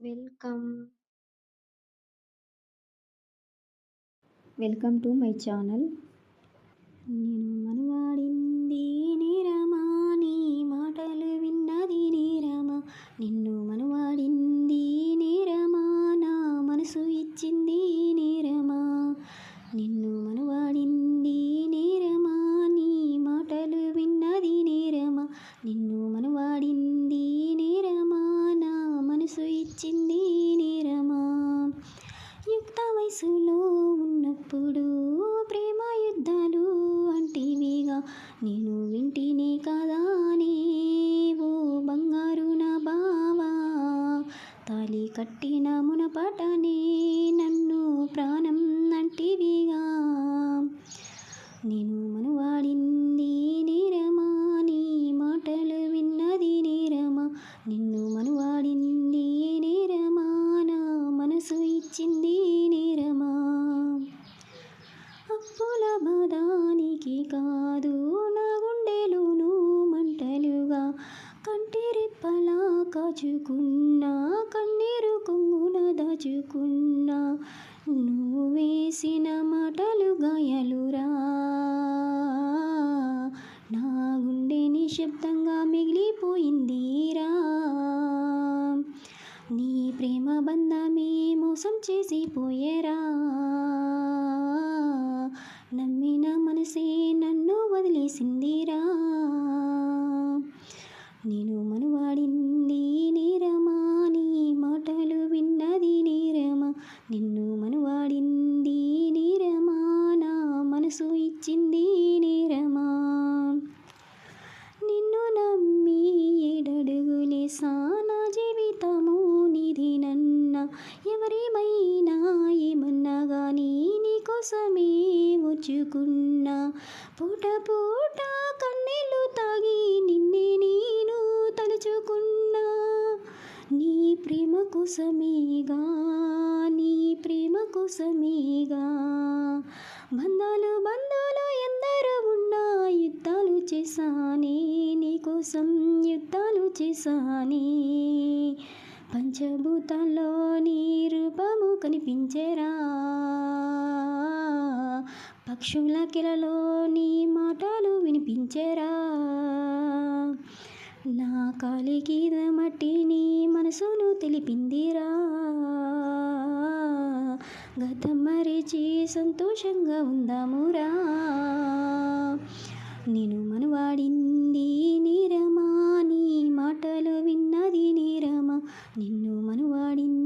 Welcome. Welcome to my channel. నేను మనవాడింది నేరమా, నీ మాటలు విన్నది నేరమా. నిన్ను మనవాడింది నేరమా, నా మనసు ఇచ్చింది నేరమా. నిన్ను మనవాడింది నేరమా, నీ మాటలు విన్నది నేరమా. నిన్ను మనవాడింది నేరమా, నా మనసు ఇచ్చింది నేరమా. యుక్త వయసులో ఉన్నప్పుడు ప్రేమ యుద్ధాలు అంటివిగా, నేను వింటిని కదా నీవు బంగారు నా బావా. తాళి కట్టిన మునపటనే నన్ను ప్రాణం అంటివిగా. నేను మనవాడింది నేరమా, నీ మాటలు విన్నది నేరమా. నిన్ను మనవాడింది నేరమా, నా మనసు ఇచ్చింది నేరమా. అప్పుల బాధానికి కాదు నా గుండెలోను మంటలుగా, కంటి రెప్పలా కాచుకున్నా కన్నీరు కొంగున దాచుకున్నా. నువ్వు వేసిన మాటలు గాయాలురా, నా గుండె నిశ్శబ్దంగా మిగిలిపోయిందిరా. నీ ప్రేమ బంధమే మోసం చేసిపోయేరా, నమ్మిన మనసే నన్ను వదిలేసిందిరా. నేను మనవాడింది నేరమా, నీ మాటలు విన్నది నేరమా. నిన్ను మనవాడింది నేరమా, నా మనసు ఇచ్చింది నేరమా. నిన్ను నమ్మి ఏడడుగులేసా, నా జీవితము నీదినన్నా. ఎవరేమైనా ఏమన్నా గానీ నీకోసమే వచ్చుకున్నా. పూట పూట కన్నీళ్ళు తాగి నిన్నే నేను తలుచుకున్నా. నీ ప్రేమ కోసమేగా, నీ ప్రేమ కోసమేగా. బంధాలు బంధాలు ఎందరో ఉన్నా యుద్ధాలు చేశానే నీకోసం, యుద్ధాలు చేశానే. పంచభూతాల్లో నీ రూపము కనిపించేరా, పక్షుల కిలలో నీ మాటలు వినిపించేరా. నా కాలికి మట్టి నీ మనసును తెలిపిందిరా. గతం మరిచి సంతోషంగా ఉందామురా. నేను మనవాడింది నేరమా, నీ మాటలు విన్నది నేరమా. నిన్ను మనవాడింది